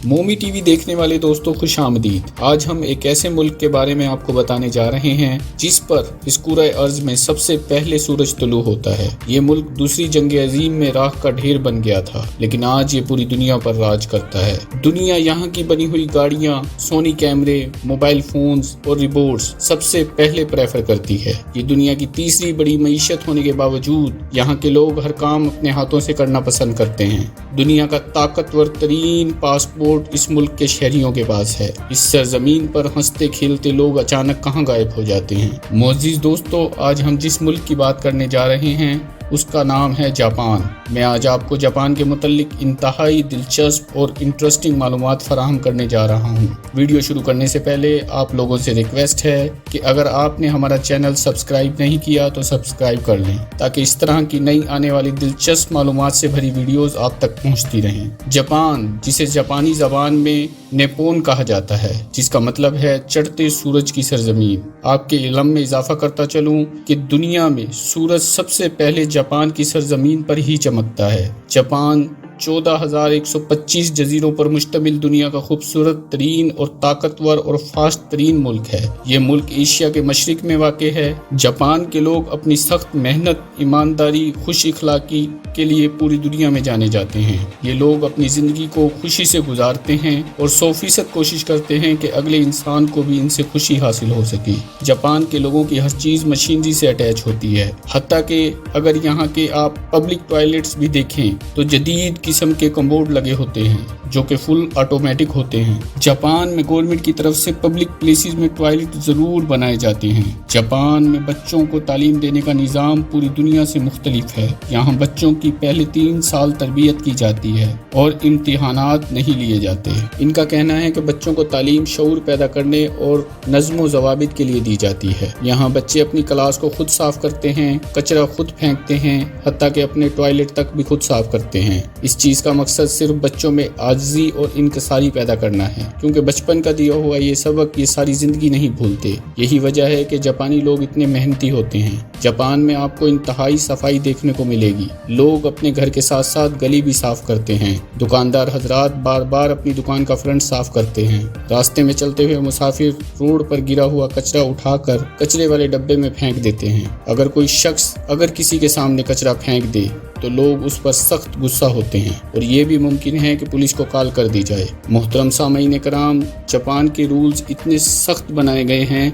مومی T V دیکھنے والے دوستوں خوش آمدید۔ آج ہم ایک ایسے ملک کے بارے میں آپ کو بتانے جا رہے ہیں جس پر اس کرۂ ارض میں سب سے پہلے سورج طلوع ہوتا ہے۔ یہ ملک دوسری جنگ عظیم میں راکھ کا ڈھیر بن گیا تھا، لیکن آج یہ پوری دنیا پر راج کرتا ہے۔ دنیا یہاں کی بنی ہوئی گاڑیاں، سونی کیمرے، موبائل فونز اور روبوٹس سب سے پہلے پریفر کرتی ہے۔ یہ دنیا کی تیسری بڑی معیشت ہونے کے باوجود یہاں کے لوگ ہر کام اپنے ہاتھوں سے کرنا پسند کرتے ہیں۔ دنیا کا طاقتور ترین پاسپورٹ اس ملک کے شہریوں کے پاس ہے۔ اس سرزمین پر ہنستے کھیلتے لوگ اچانک کہاں غائب ہو جاتے ہیں؟ معزز دوستو، آج ہم جس ملک کی بات کرنے جا رہے ہیں اس کا نام ہے جاپان۔ میں آج آپ کو جاپان کے متعلق انتہائی دلچسپ اور انٹرسٹنگ معلومات فراہم کرنے جا رہا ہوں۔ ویڈیو شروع کرنے سے پہلے آپ لوگوں سے ریکویسٹ ہے کہ اگر آپ نے ہمارا چینل سبسکرائب نہیں کیا تو سبسکرائب کر لیں تاکہ اس طرح کی نئی آنے والی دلچسپ معلومات سے بھری ویڈیوز آپ تک پہنچتی رہیں۔ جاپان، جسے جاپانی زبان میں نیپون کہا جاتا ہے، جس کا مطلب ہے چڑھتے سورج کی سرزمین۔ آپ کے علم میں اضافہ کرتا چلوں کہ دنیا میں سورج سب سے پہلے جاپان کی سرزمین پر ہی چمکتا ہے۔ جاپان 14,125 جزیروں پر مشتمل دنیا کا خوبصورت ترین اور طاقتور اور فاسٹ ترین ملک ہے۔ یہ ملک ایشیا کے مشرق میں واقع ہے۔ جاپان کے لوگ اپنی سخت محنت، ایمانداری، خوش اخلاقی کے لیے پوری دنیا میں جانے جاتے ہیں۔ یہ لوگ اپنی زندگی کو خوشی سے گزارتے ہیں اور 100% کوشش کرتے ہیں کہ اگلے انسان کو بھی ان سے خوشی حاصل ہو سکے۔ جاپان کے لوگوں کی ہر چیز مشینری سے اٹیچ ہوتی ہے، حتیٰ کہ اگر یہاں کے آپ پبلک ٹوائلٹس بھی دیکھیں تو جدید قسم کے کموڈ لگے ہوتے ہیں جو کہ فل آٹومیٹک ہوتے ہیں۔ جاپان میں گورنمنٹ کی طرف سے پبلک پلیسز میں ٹوائلٹ ضرور بنائے جاتے ہیں۔ جاپان میں بچوں کو تعلیم دینے کا نظام پوری دنیا سے مختلف ہے۔ یہاں بچوں کی پہلے 3 سال تربیت کی جاتی ہے اور امتحانات نہیں لیے جاتے۔ ان کا کہنا ہے کہ بچوں کو تعلیم شعور پیدا کرنے اور نظم و ضوابط کے لیے دی جاتی ہے۔ یہاں بچے اپنی کلاس کو خود صاف کرتے ہیں، کچرا خود پھینکتے ہیں، حتیٰ کہ اپنے ٹوائلٹ تک بھی خود صاف کرتے ہیں۔ اس چیز کا مقصد صرف بچوں میں عاجزی اور انکساری پیدا کرنا ہے، کیونکہ بچپن کا دیا ہوا یہ سبق یہ ساری زندگی نہیں بھولتے۔ یہی وجہ ہے کہ جاپانی لوگ اتنے محنتی ہوتے ہیں۔ جاپان میں آپ کو انتہائی صفائی دیکھنے کو ملے گی۔ لوگ اپنے گھر کے ساتھ ساتھ گلی بھی صاف کرتے ہیں۔ دکاندار حضرات بار بار اپنی دکان کا فرنٹ صاف کرتے ہیں۔ راستے میں چلتے ہوئے مسافر روڈ پر گرا ہوا کچرا اٹھا کر کچرے والے ڈبے میں پھینک دیتے ہیں۔ اگر کوئی شخص کسی کے سامنے کچرا پھینک دے تو لوگ اس پر سخت غصہ ہوتے ہیں اور یہ بھی ممکن ہے کہ پولیس کو کال کر دی جائے۔ محترم سامعین کرام، جاپان کے رولز اتنے سخت بنائے گئے ہیں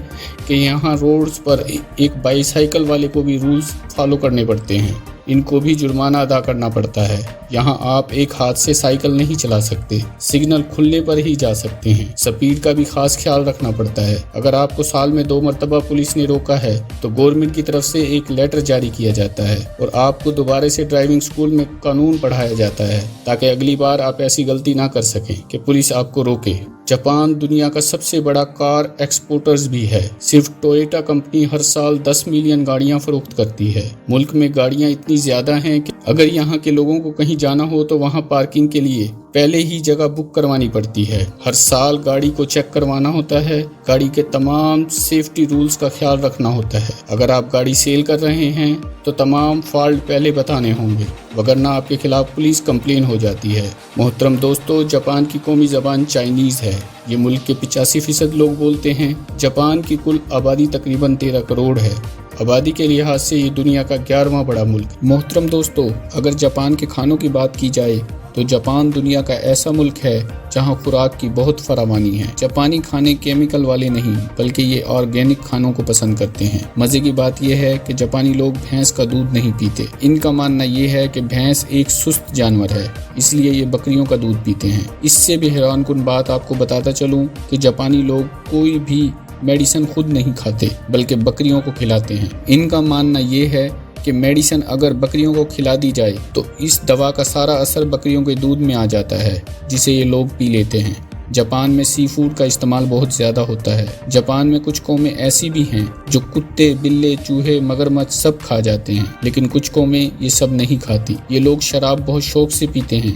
کہ یہاں روڈز پر ایک بائی سائیکل والے کو بھی رولز فالو کرنے پڑتے ہیں۔ ان کو بھی جرمانہ ادا کرنا پڑتا ہے۔ یہاں آپ ایک ہاتھ سے سائیکل نہیں چلا سکتے، سگنل کھلنے پر ہی جا سکتے ہیں۔ سپیڈ کا بھی خاص خیال رکھنا پڑتا ہے۔ اگر آپ کو سال میں 2 مرتبہ پولیس نے روکا ہے تو گورنمنٹ کی طرف سے ایک لیٹر جاری کیا جاتا ہے اور آپ کو دوبارہ سے ڈرائیونگ اسکول میں قانون پڑھایا جاتا ہے تاکہ اگلی بار آپ ایسی غلطی نہ کر سکیں کہ پولیس آپ کو روکے۔ جاپان دنیا کا سب سے بڑا کار ایکسپورٹرز بھی ہے۔ صرف ٹویوٹا کمپنی ہر سال 10 ملین گاڑیاں فروخت کرتی ہے۔ ملک میں گاڑیاں اتنی زیادہ ہیں کہ اگر یہاں کے لوگوں کو کہیں جانا ہو تو وہاں پارکنگ کے لیے پہلے ہی جگہ بک کروانی پڑتی ہے۔ ہر سال گاڑی کو چیک کروانا ہوتا ہے۔ گاڑی کے تمام سیفٹی رولز کا خیال رکھنا ہوتا ہے۔ اگر آپ گاڑی سیل کر رہے ہیں تو تمام فالٹ پہلے بتانے ہوں گے، وگرنہ آپ کے خلاف پولیس کمپلین ہو جاتی ہے۔ محترم دوستو، جاپان کی قومی زبان چائنیز ہے۔ یہ ملک کے 85% لوگ بولتے ہیں۔ جاپان کی کل آبادی تقریباً 13 کروڑ ہے۔ آبادی کے لحاظ سے یہ دنیا کا 11واں بڑا ملک۔ محترم دوستو، اگر جاپان کے کھانوں کی بات کی جائے تو جاپان دنیا کا ایسا ملک ہے جہاں خوراک کی بہت فراوانی ہے۔ جاپانی کھانے کیمیکل والے نہیں بلکہ یہ آرگینک کھانوں کو پسند کرتے ہیں۔ مزے کی بات یہ ہے کہ جاپانی لوگ بھینس کا دودھ نہیں پیتے۔ ان کا ماننا یہ ہے کہ بھینس ایک سست جانور ہے، اس لیے یہ بکریوں کا دودھ پیتے ہیں۔ اس سے بھی حیران کن بات آپ کو بتاتا چلوں کہ جاپانی لوگ کوئی بھی میڈیسن خود نہیں کھاتے بلکہ بکریوں کو کھلاتے ہیں۔ ان کا ماننا یہ ہے کہ میڈیسن اگر بکریوں کو کھلا دی جائے تو اس دوا کا سارا اثر بکریوں کے دودھ میں آ جاتا ہے، جسے یہ لوگ پی لیتے ہیں۔ جاپان میں سی فوڈ کا استعمال بہت زیادہ ہوتا ہے۔ جاپان میں کچھ قومیں ایسی بھی ہیں جو کتے، بلے، چوہے، مگرمچھ سب کھا جاتے ہیں، لیکن کچھ قومیں یہ سب نہیں کھاتی۔ یہ لوگ شراب بہت شوق سے پیتے ہیں۔